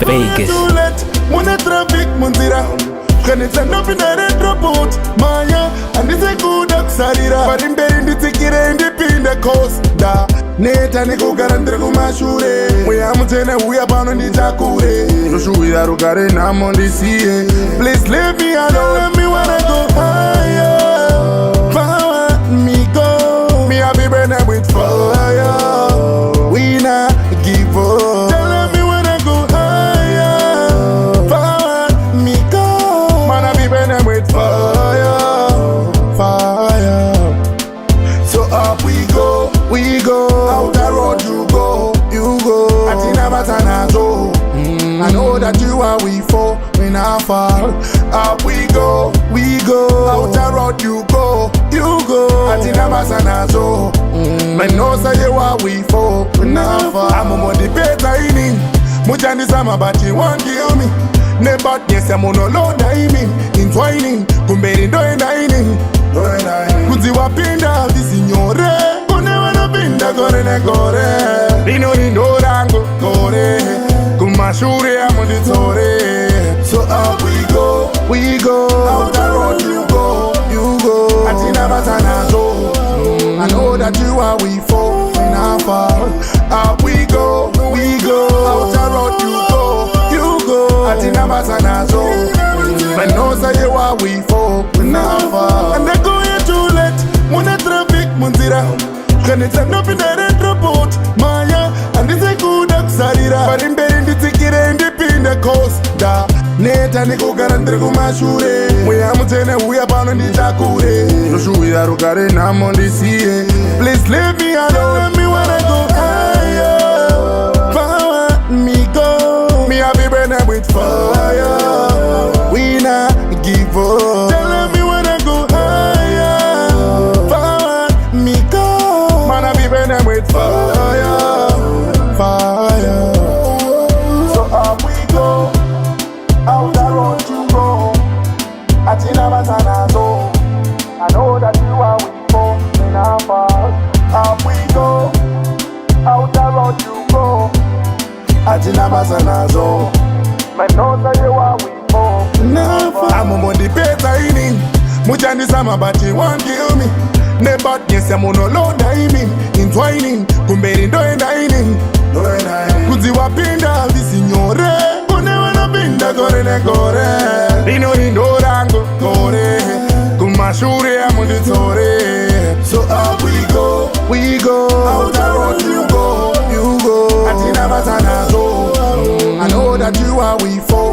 Vegas. Mona traffic munzira kanitsa nopi ndaredropot maya andise kuda kusarira pari mberi nditsikire ndipinde costa neta nekugara ndiri kumashure mweya mutene uya pano nditakure zoshuwira rugare nhamo ndisiye please let me alone, let me wanna go higher, power me go, me happy burn up with fire, we not give up. Tell me when I go higher, power me go, man I be burn with fire, fire. So up we go, out the road you go, Atina Batanazo. I know that you are we for, we not fall. Up we go, out the road you go, Atina Batanazo. I know say you are we for, we not fall. I'm on the better inning, Mujani Sama but you won't kill me. Never yes I'm on a low dining, entwining, Kumberi doing dining. Kuzi wapinda visignore, Kunewana pinda gore, Rino rango gore, Kumashure amonditore. So up we go, out the road you go, Atina Batanazo. I know that you are we for, we not fall. Up we go, out the road you go, Atina Batanazo. I know say you are we for, we not fall. And they go here too late, Mona traffic munzira kanitsa nopi ndaredropot maya andise kuda kusarira pari mberi nditsikire ndipinde costa neta nekugara ndiri kumashure mweya mutene uya pano nditakure zoshuwira rugare nhamo ndisiye please let me alone, let me wanna go higher, power me go, me happy burn up with fire, we not give up. Tell me when I go higher, power me go, man I be burn with fire, fire. So up we go, out the road you go, Atina Batanazo. I know that you are with for, we not fall. Up we go, out the road you go, Atina Batanazo. I know that you are with for, I'm on the better inning, Mujani Sama but you won't kill me. Never yes I'm on a low dining, entwining, Kumberi doing dining. Kuzi wapinda visignore, Kunewana pinda gore, Rino rango gore, Kumashure amonditore. So up we go, out the road you go, Atina Batanazo. I know that you are we for,